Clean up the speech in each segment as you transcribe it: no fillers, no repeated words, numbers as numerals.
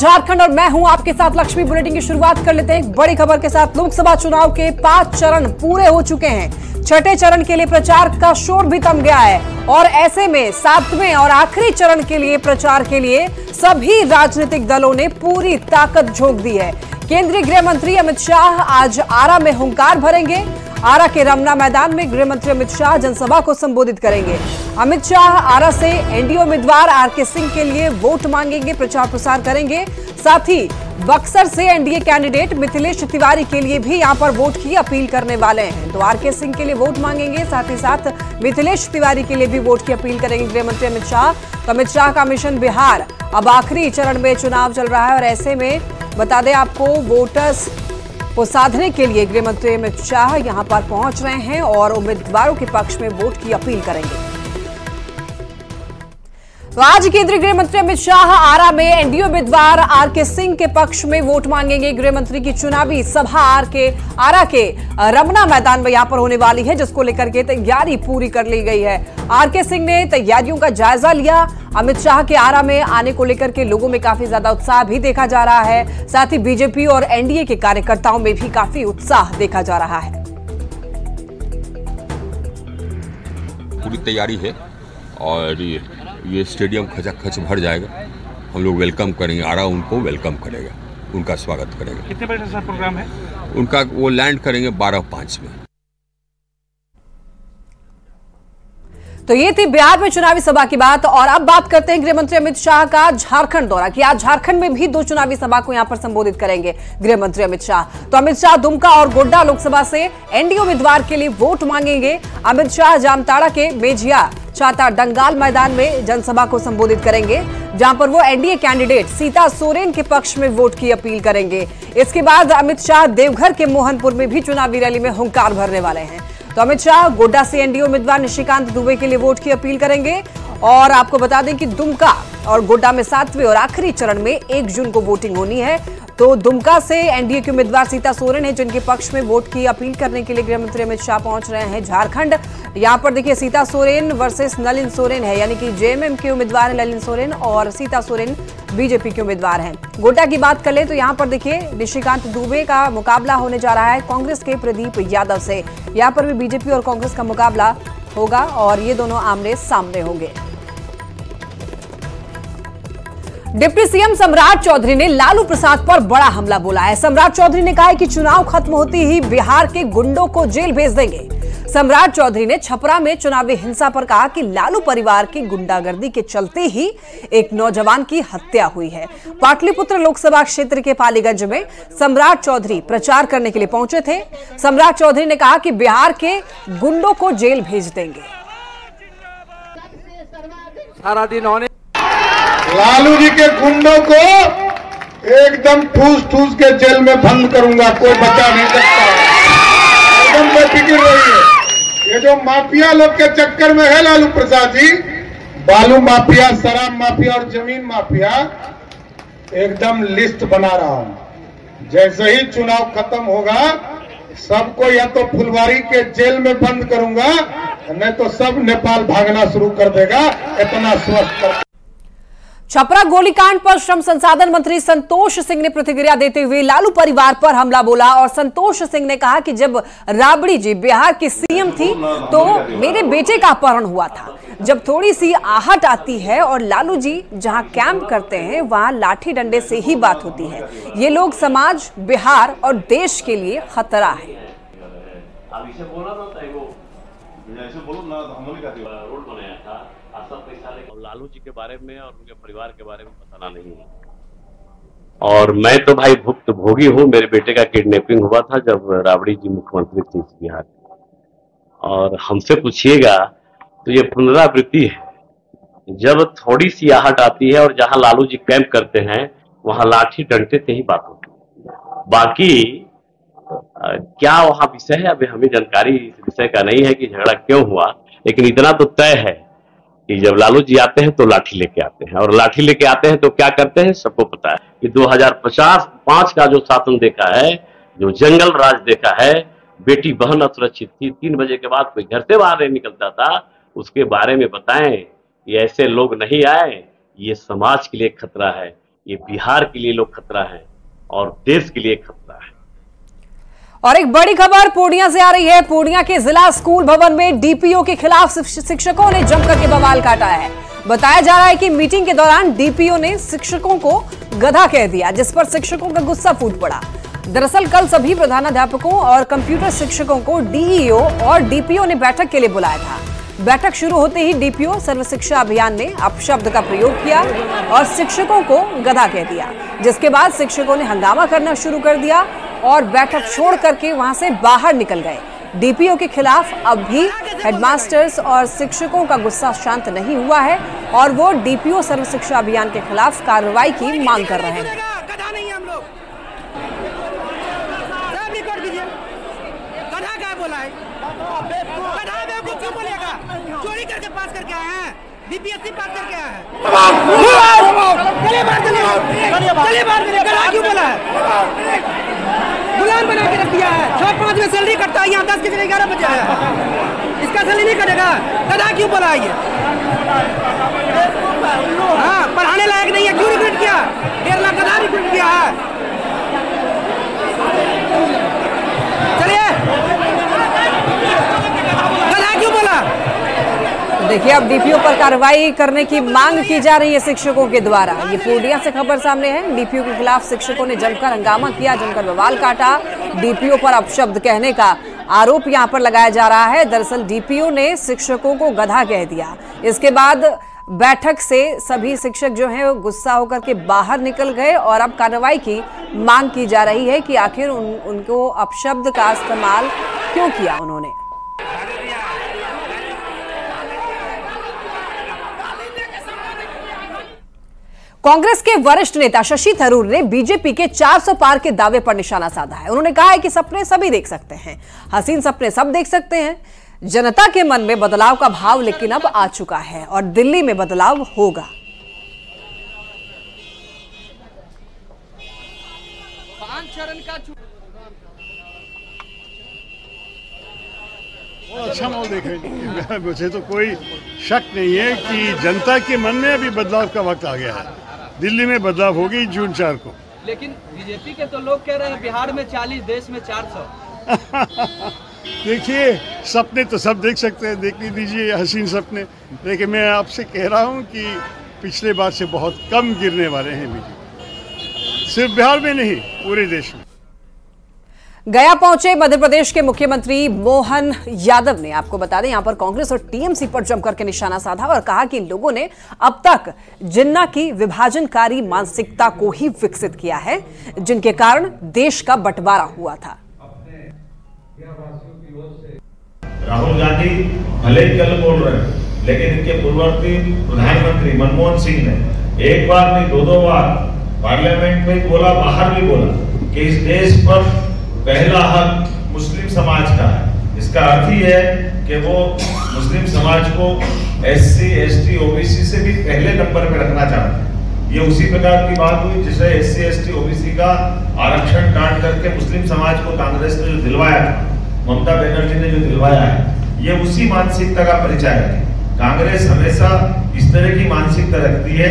झारखंड और मैं हूं आपके साथ लक्ष्मी। बुलेटिन की शुरुआत कर लेते हैं एक बड़ी खबर के साथ। लोकसभा चुनाव के 5 चरण पूरे हो चुके हैं। छठे चरण के लिए प्रचार का शोर भी थम गया है और ऐसे में 7वें और आखिरी चरण के लिए प्रचार के लिए सभी राजनीतिक दलों ने पूरी ताकत झोंक दी है। केंद्रीय गृह मंत्री अमित शाह आज आरा में हुंकार भरेंगे। आरा के रमना मैदान में गृह मंत्री अमित शाह जनसभा को संबोधित करेंगे। अमित शाह आरा से एनडीए उम्मीदवार आरके सिंह के लिए वोट मांगेंगे, प्रचार प्रसार करेंगे। साथ ही बक्सर से एनडीए कैंडिडेट मिथिलेश तिवारी के लिए भी यहां पर वोट की अपील करने वाले हैं। तो आरके सिंह के लिए वोट मांगेंगे, साथ ही साथ मिथिलेश तिवारी के लिए भी वोट की अपील करेंगे गृह मंत्री अमित शाह। तो अमित शाह का मिशन बिहार अब आखिरी चरण में चुनाव चल रहा है और ऐसे में बता दें आपको, वोटर्स को साधने के लिए गृह मंत्री अमित शाह यहां पर पहुंच रहे हैं और उम्मीदवारों के पक्ष में वोट की अपील करेंगे। तो आज केंद्रीय गृह मंत्री अमित शाह आरा में एनडीए उम्मीदवार आरके सिंह के पक्ष में वोट मांगेंगे। गृह मंत्री की चुनावी सभा आरा के रमना मैदान में यहां पर होने वाली है, जिसको लेकर के तैयारी पूरी कर ली गई है। आरके सिंह ने तैयारियों का जायजा लिया। अमित शाह के आरा में आने को लेकर के लोगों में काफी ज्यादा उत्साह भी देखा जा रहा है। साथ ही बीजेपी और एनडीए के कार्यकर्ताओं में भी काफी उत्साह देखा जा रहा है। पूरी तैयारी है और ये स्टेडियम खचाखच भर जाएगा। हम लोग वेलकम करेंगे, आरा उनको वेलकम करेगा, उनका स्वागत करेगा। कितने बजे से प्रोग्राम है उनका? वो लैंड करेंगे 12:05 में। तो ये थी बिहार में चुनावी सभा की बात। और अब बात करते हैं गृह मंत्री अमित शाह का झारखंड दौरा की। आज झारखंड में भी 2 चुनावी सभा को यहां पर संबोधित करेंगे गृह मंत्री अमित शाह। तो अमित शाह दुमका और गोड्डा लोकसभा से एनडीए उम्मीदवार के लिए वोट मांगेंगे। अमित शाह जामताड़ा के मेझिया छाता डंगाल मैदान में जनसभा को संबोधित करेंगे, जहां पर वो एनडीए कैंडिडेट सीता सोरेन के पक्ष में वोट की अपील करेंगे। इसके बाद अमित शाह देवघर के मोहनपुर में भी चुनावी रैली में हुंकार भरने वाले हैं। तो अमित शाह गोड्डा से एनडीए उम्मीदवार निशिकांत दुबे के लिए वोट की अपील करेंगे। और आपको बता दें कि दुमका और गोड्डा में 7वें और आखिरी चरण में 1 जून को वोटिंग होनी है। तो दुमका से एनडीए के उम्मीदवार सीता सोरेन है, जिनके पक्ष में वोट की अपील करने के लिए गृह मंत्री अमित शाह पहुंच रहे हैं झारखंड। यहां पर देखिए, सीता सोरेन वर्सेस नलिन सोरेन है, यानी कि जेएमएम के उम्मीदवार है नलिन सोरेन और सीता सोरेन बीजेपी के उम्मीदवार हैं। गोड्डा की बात कर ले तो यहां पर देखिए निशिकांत दुबे का मुकाबला होने जा रहा है कांग्रेस के प्रदीप यादव से। यहां पर भी बीजेपी और कांग्रेस का मुकाबला होगा और ये दोनों आमने सामने होंगे। डिप्टी सीएम सम्राट चौधरी ने लालू प्रसाद पर बड़ा हमला बोला है। सम्राट चौधरी ने कहा है कि चुनाव खत्म होते ही बिहार के गुंडों को जेल भेज देंगे। सम्राट चौधरी ने छपरा में चुनावी हिंसा पर कहा कि लालू परिवार की गुंडागर्दी के चलते ही एक नौजवान की हत्या हुई है। पाटलिपुत्र लोकसभा क्षेत्र के पालीगंज में सम्राट चौधरी प्रचार करने के लिए पहुंचे थे। सम्राट चौधरी ने कहा कि बिहार के गुंडों को जेल भेज देंगे। सारा दिन होने लालू जी के गुंडों को एकदम ठूस ठूस के जेल में बंद करूंगा, कोई बचा नहीं सकता। एकदम बेफिक्र रहिए। ये जो माफिया लोग के चक्कर में है लालू प्रसाद जी, बालू माफिया, शराब माफिया और जमीन माफिया, एकदम लिस्ट बना रहा हूं। जैसे ही चुनाव खत्म होगा सबको या तो फुलवारी के जेल में बंद करूंगा, नहीं तो सब नेपाल भागना शुरू कर देगा। इतना स्वस्थ कर। छपरा गोलीकांड पर श्रम संसाधन मंत्री संतोष सिंह ने प्रतिक्रिया देते हुए लालू परिवार पर हमला बोला। और संतोष सिंह ने कहा कि जब राबड़ी जी बिहार की सीएम थी तो मेरे बेटे का अपहरण हुआ था। जब थोड़ी सी आहट आती है और लालू जी जहां कैंप करते हैं वहां लाठी डंडे से ही बात होती है। ये लोग समाज, बिहार और देश के लिए खतरा है। लालू जी के बारे में और उनके परिवार के बारे में बताना नहीं है। और मैं तो भाई भुक्तभोगी हूँ। मेरे बेटे का किडनैपिंग हुआ था जब राबड़ी जी मुख्यमंत्री थी बिहार। और हमसे पूछिएगा तो ये पुनरावृत्ति है। जब थोड़ी सी आहट आती है और जहां लालू जी कैंप करते हैं वहां लाठी डंडे से ही बात होती है। बाकी क्या वहां विषय है अभी हमें जानकारी इस विषय का नहीं है कि झगड़ा क्यों हुआ, लेकिन इतना तो तय है कि जब लालू जी आते हैं तो लाठी लेके आते हैं, और लाठी लेके आते हैं तो क्या करते हैं सबको पता है कि 2005 का जो शासन देखा है, जो जंगल राज देखा है, बेटी बहन असुरक्षित थी, 3 बजे के बाद कोई घर से बाहर नहीं निकलता था, उसके बारे में बताएं। ये ऐसे लोग नहीं आए, ये समाज के लिए खतरा है। ये बिहार के लिए लोग खतरा है और देश के लिए खतरा है। और एक बड़ी खबर पूर्णिया से आ रही है। पूर्णिया के जिला स्कूल भवन में डीपीओ के खिलाफ शिक्षकों ने जमकर के बवाल काटा है। बताया जा रहा है कि मीटिंग के दौरान डीपीओ ने शिक्षकों को गधा कह दिया, जिस पर शिक्षकों का गुस्सा फूट पड़ा। दरअसल कल सभी प्रधानाध्यापकों और कंप्यूटर शिक्षकों को डीईओ और डीपीओ ने बैठक के लिए बुलाया था। बैठक शुरू होते ही डीपीओ सर्व शिक्षा अभियान ने अपशब्द का प्रयोग किया और शिक्षकों को गधा कह दिया, जिसके बाद शिक्षकों ने हंगामा करना शुरू कर दिया और बैठक छोड़ करके वहां से बाहर निकल गए। डीपीओ के खिलाफ अब भी हेडमास्टर्स और शिक्षकों का गुस्सा शांत नहीं हुआ है और वो डीपीओ सर्व शिक्षा अभियान के खिलाफ कार्रवाई की मांग कर रहे हैं। चोरी करके पास करके आए हैं, बीपीएससी पास करके आए हैं। क्यों बोला है? गुलाम बना के रख दिया है। 6-5 में सैलरी कटता है, यहाँ 10 के 11 बजे है। इसका सैलरी नहीं कटेगा, गधा क्यों बोला ये? हाँ, पढ़ाने लायक नहीं है, क्यों रिक्रूट किया? 1.5 लाख गधा रिक्रूट किया है। चलिए, गधा क्यों बोला? देखिए, अब डीपीओ पर कार्रवाई करने की मांग की जा रही है शिक्षकों के द्वारा। ये पूर्णिया से खबर सामने है। डीपीओ के खिलाफ शिक्षकों ने जमकर हंगामा किया, जमकर बवाल काटा। डीपीओ पर अपशब्द कहने का आरोप यहां पर लगाया जा रहा है। दरअसल डीपीओ ने शिक्षकों को गधा कह दिया। इसके बाद बैठक से सभी शिक्षक जो हैं गुस्सा होकर के बाहर निकल गए और अब कार्रवाई की मांग की जा रही है कि आखिर उनको अपशब्द का इस्तेमाल क्यों किया उन्होंने। कांग्रेस के वरिष्ठ नेता शशि थरूर ने बीजेपी के 400 पार के दावे पर निशाना साधा है। उन्होंने कहा है कि सपने सभी देख सकते हैं, हसीन सपने सब देख सकते हैं। जनता के मन में बदलाव का भाव लेकिन अब आ चुका है और दिल्ली में बदलाव होगा। अच्छा माहौल देख रहे हैं। मुझे तो कोई शक नहीं है कि जनता के मन में अभी बदलाव का वक्त आ गया है। दिल्ली में बदलाव होगी जून 4 को। लेकिन बीजेपी के तो लोग कह रहे हैं बिहार में 40, देश में 400। देखिए, सपने तो सब देख सकते हैं, देख लीजिए हसीन सपने। लेकिन मैं आपसे कह रहा हूं कि पिछले बार से बहुत कम गिरने वाले हैं बीजेपी, सिर्फ बिहार में नहीं पूरे देश में। गया पहुंचे मध्य प्रदेश के मुख्यमंत्री मोहन यादव ने, आपको बता दें, यहां पर कांग्रेस और टीएमसी पर जमकर के निशाना साधा और कहा कि इन लोगों ने अब तक जिन्ना की विभाजनकारी मानसिकता को ही विकसित किया है, जिनके कारण देश का बंटवारा हुआ था। राहुल गांधी भले ही कल बोल रहे हैं, लेकिन इनके पूर्ववर्ती प्रधानमंत्री मनमोहन सिंह ने एक बार नहीं 2-2 बार पार्लियामेंट में बोला, बाहर भी बोला कि इस देश पर पहला हक मुस्लिम समाज का है। इसका अर्थ ही है कि वो मुस्लिम समाज को SC, ST, OBC से भी पहले नंबर पे रखना चाहते हैं। ये उसी प्रकार की बात हुई जिसे SC, ST, OBC का आरक्षण काट करके मुस्लिम समाज को कांग्रेस ने जो दिलवाया था, ममता बनर्जी ने जो दिलवाया है, ये उसी मानसिकता का परिचय है। कांग्रेस हमेशा इस तरह की मानसिकता रखती है।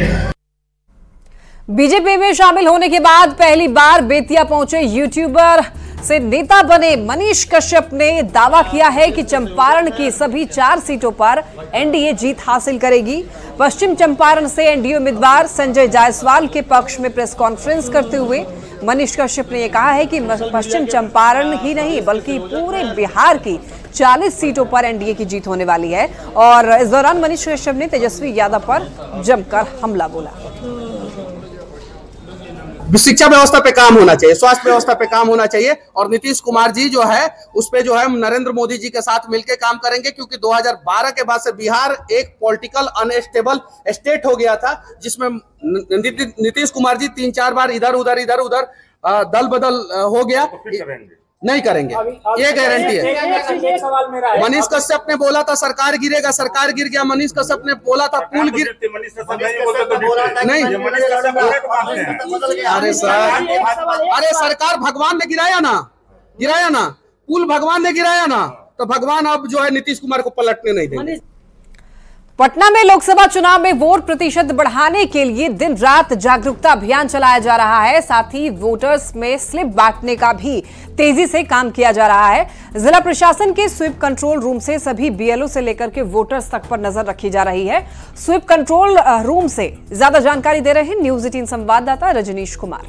बीजेपी में शामिल होने के बाद पहली बार बेतिया पहुंचे यूट्यूबर से नेता बने मनीष कश्यप ने दावा किया है कि चंपारण की सभी 4 सीटों पर एनडीए जीत हासिल करेगी। पश्चिम चंपारण से एनडीए उम्मीदवार संजय जायसवाल के पक्ष में प्रेस कॉन्फ्रेंस करते हुए मनीष कश्यप ने यह कहा है कि पश्चिम चंपारण ही नहीं बल्कि पूरे बिहार की 40 सीटों पर एनडीए की जीत होने वाली है। और इस दौरान मनीष कश्यप ने तेजस्वी यादव पर जमकर हमला बोला। शिक्षा व्यवस्था पे काम होना चाहिए, स्वास्थ्य व्यवस्था पे काम होना चाहिए और नीतीश कुमार जी जो है उस पे जो है नरेंद्र मोदी जी के साथ मिलकर काम करेंगे, क्योंकि 2012 के बाद से बिहार एक पॉलिटिकल अनस्टेबल स्टेट हो गया था, जिसमें नीतीश कुमार जी 3-4 बार इधर उधर दल बदल हो गया। नहीं करेंगे, ये गारंटी है। मनीष कश्यप ने बोला था सरकार गिरेगा, सरकार गिर गया। मनीष कश्यप ने बोला था पुल गिर नहीं। अरे सर, अरे सरकार भगवान ने गिराया ना, पुल भगवान ने गिराया ना, तो भगवान अब जो है नीतीश कुमार को पलटने नहीं देंगे। पटना में लोकसभा चुनाव में वोट प्रतिशत बढ़ाने के लिए दिन रात जागरूकता अभियान चलाया जा रहा है। साथ ही वोटर्स में स्लिप बांटने का भी तेजी से काम किया जा रहा है। जिला प्रशासन के स्वीप कंट्रोल रूम से सभी बीएलओ से लेकर के वोटर्स तक पर नजर रखी जा रही है। स्वीप कंट्रोल रूम से ज्यादा जानकारी दे रहे हैं न्यूज 18 संवाददाता रजनीश कुमार।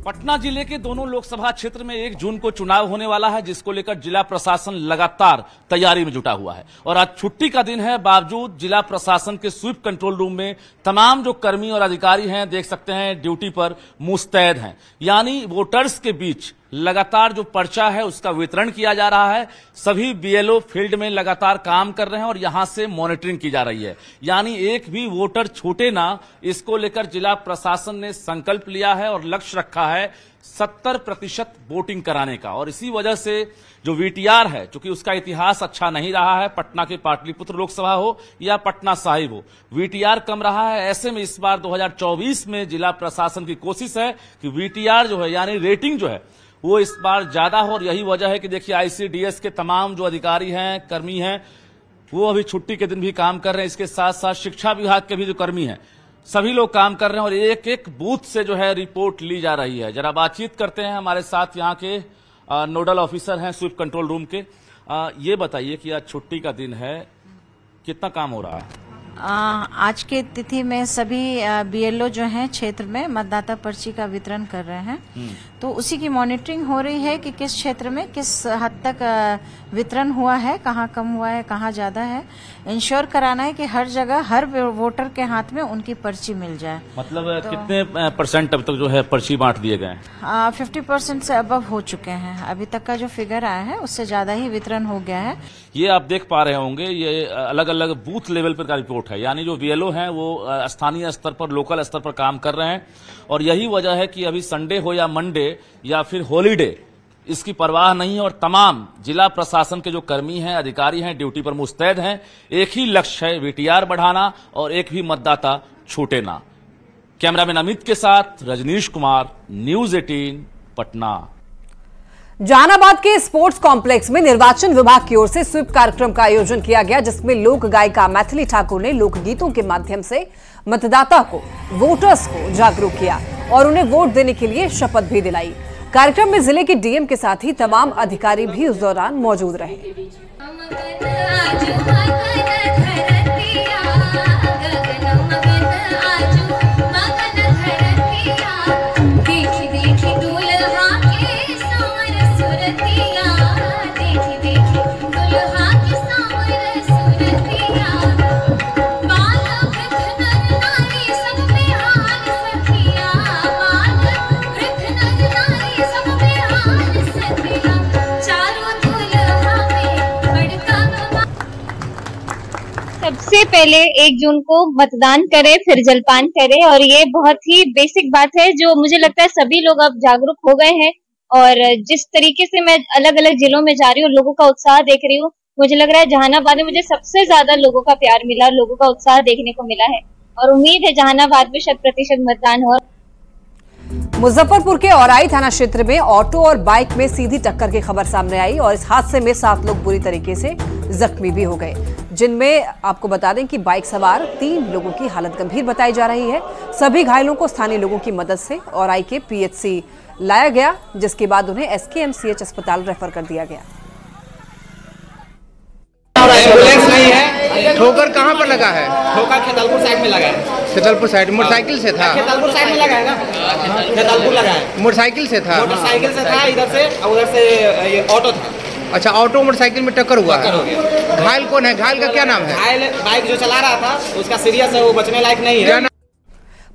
पटना जिले के दोनों लोकसभा क्षेत्र में 1 जून को चुनाव होने वाला है, जिसको लेकर जिला प्रशासन लगातार तैयारी में जुटा हुआ है। और आज छुट्टी का दिन है, बावजूद जिला प्रशासन के स्वीप कंट्रोल रूम में तमाम जो कर्मी और अधिकारी हैं, देख सकते हैं ड्यूटी पर मुस्तैद हैं। यानी वोटर्स के बीच लगातार जो पर्चा है उसका वितरण किया जा रहा है। सभी बीएलओ फील्ड में लगातार काम कर रहे हैं और यहां से मॉनिटरिंग की जा रही है। यानी एक भी वोटर छूटे ना, इसको लेकर जिला प्रशासन ने संकल्प लिया है और लक्ष्य रखा है 70% वोटिंग कराने का। और इसी वजह से जो वीटीआर है, चूंकि उसका इतिहास अच्छा नहीं रहा है, पटना के पाटलिपुत्र लोकसभा हो या पटना साहिब हो, वीटीआर कम रहा है। ऐसे में इस बार 2024 में जिला प्रशासन की कोशिश है कि वीटीआर जो है यानी रेटिंग जो है वो इस बार ज्यादा हो। और यही वजह है कि देखिए आईसीडीएस के तमाम जो अधिकारी हैं, कर्मी हैं, वो अभी छुट्टी के दिन भी काम कर रहे हैं। इसके साथ साथ शिक्षा विभाग के भी जो कर्मी हैं, सभी लोग काम कर रहे हैं और एक एक बूथ से जो है रिपोर्ट ली जा रही है। जरा बातचीत करते हैं, हमारे साथ यहाँ के नोडल ऑफिसर हैं स्वीप कंट्रोल रूम के। ये बताइए कि आज छुट्टी का दिन है, कितना काम हो रहा है? आज के तिथि में सभी बीएलओ जो हैं क्षेत्र में मतदाता पर्ची का वितरण कर रहे हैं, तो उसी की मॉनिटरिंग हो रही है कि किस क्षेत्र में किस हद तक वितरण हुआ है, कहाँ कम हुआ है, कहाँ ज्यादा है। इंश्योर कराना है कि हर जगह हर वोटर के हाथ में उनकी पर्ची मिल जाए। मतलब तो कितने परसेंट अब तक जो है पर्ची बांट दिए गए हैं? 50% से अबव हो चुके हैं। अभी तक का जो फिगर आया है उससे ज्यादा ही वितरण हो गया है। ये आप देख पा रहे होंगे, ये अलग अलग बूथ लेवल पर का रिपोर्ट है। यानी जो बीएलओ हैं वो स्थानीय स्तर पर, लोकल स्तर पर काम कर रहे हैं। और यही वजह है कि अभी संडे हो या मंडे या फिर हॉलीडे, इसकी परवाह नहीं है और तमाम जिला प्रशासन के जो कर्मी हैं, अधिकारी हैं, ड्यूटी पर मुस्तैद हैं। एक ही लक्ष्य है, वीटीआर बढ़ाना और एक भी मतदाता छूटे ना। कैमरामैन अमित के साथ रजनीश कुमार, न्यूज 18 पटना। जहानाबाद के स्पोर्ट्स कॉम्प्लेक्स में निर्वाचन विभाग की ओर से स्वीप कार्यक्रम का आयोजन किया गया, जिसमें लोक गायिका मैथिली ठाकुर ने लोकगीतों के माध्यम से मतदाता को, वोटर्स को जागरूक किया और उन्हें वोट देने के लिए शपथ भी दिलाई। कार्यक्रम में जिले के डीएम के साथ ही तमाम अधिकारी भी उस दौरान मौजूद रहे। सबसे पहले 1 जून को मतदान करें, फिर जलपान करें। और ये बहुत ही बेसिक बात है जो मुझे लगता है सभी लोग अब जागरूक हो गए हैं। और जिस तरीके से मैं अलग अलग जिलों में जा रही हूँ, लोगों का उत्साह देख रही हूँ, मुझे लग रहा है जहानाबाद में मुझे सबसे ज्यादा लोगों का प्यार मिला, लोगों का उत्साह देखने को मिला है। और उम्मीद है जहानाबाद में 100% मतदान हो। मुजफ्फरपुर के औराई थाना क्षेत्र में ऑटो और बाइक में सीधी टक्कर की खबर सामने आई और इस हादसे में 7 लोग बुरी तरीके से जख्मी भी हो गए, जिनमें आपको बता दें कि बाइक सवार 3 लोगों की हालत गंभीर बताई जा रही है। सभी घायलों को स्थानीय लोगों की मदद से औराई के पीएचसी लाया गया, जिसके बाद उन्हें एसकेएमसीएच अस्पताल रेफर कर दिया गया। एम्बुलेंस नहीं है। ठोकर कहाँ पर लगा है? ठोकर खेतालपुर साइड में लगा है। खेतालपुर साइड मोटरसाइकिल से था? खेतालपुर साइड में लगा है ना, खेतालपुर लगा है। मोटरसाइकिल से था? मोटरसाइकिल से था, इधर से उधर से ये ऑटो था। अच्छा, ऑटो मोटरसाइकिल में टक्कर हुआ है। घायल कौन है? घायल का क्या नाम है? घायल बाइक जो चला रहा था उसका सीरियस है, वो बचने लायक नहीं है।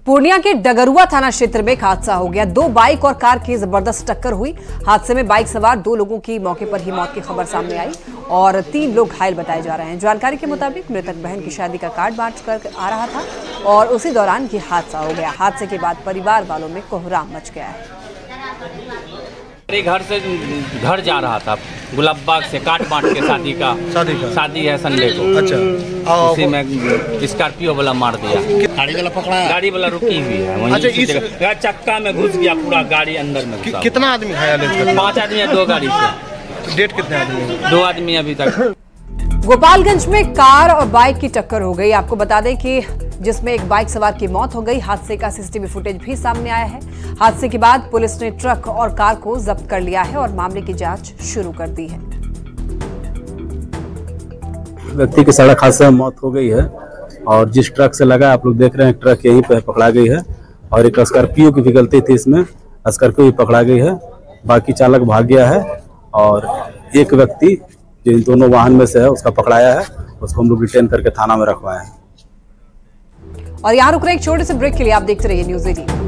पूर्णिया के डगरुआ थाना क्षेत्र में एक हादसा हो गया। 2 बाइक और कार की जबरदस्त टक्कर हुई। हादसे में बाइक सवार 2 लोगों की मौके पर ही मौत की खबर सामने आई और 3 लोग घायल बताए जा रहे हैं। जानकारी के मुताबिक मृतक बहन की शादी का कार्ड बांट कर आ रहा था और उसी दौरान ये हादसा हो गया। हादसे के बाद परिवार वालों में कोहराम मच गया है। घर से घर जा रहा था, गुलाबबाग से काट बांट के शादी है संडे को। अच्छा, उसी में स्कॉर्पियो वाला मार दिया। गाड़ी वाला पकड़ा है? गाड़ी वाला रुकी हुई है। अच्छा, चक्का में घुस गया, पूरा गाड़ी अंदर में घुसा। कितना आदमी घायल है? 5 आदमी है 2 गाड़ी से। डेट कितने आदमी? 2 आदमी अभी तक। गोपालगंज में कार और बाइक की टक्कर हो गई। आपको बता दें कि जिसमें एक बाइक सवार की मौत हो गई। हादसे का सीसीटीवी फुटेज भी सामने आया है। हादसे के बाद पुलिस ने ट्रक और कार को जब्त कर लिया है और मामले की जांच शुरू कर दी है। व्यक्ति की सड़क हादसे में मौत हो गई है और जिस ट्रक से लगा आप लोग देख रहे हैं ट्रक यहीं पे पकड़ा गई है और एक स्कॉर्पियो की भी गलती थी, इसमें स्कॉर्पियो भी पकड़ा गई है। बाकी चालक भाग गया है और एक व्यक्ति जो इन दोनों वाहन में से है उसका पकड़ाया है, उसको हम लोग डिटेन करके थाना में रखवाए हैं। और यहाँ रुक रहे एक छोटे से ब्रेक के लिए, आप देखते रहिए न्यूज़ 18।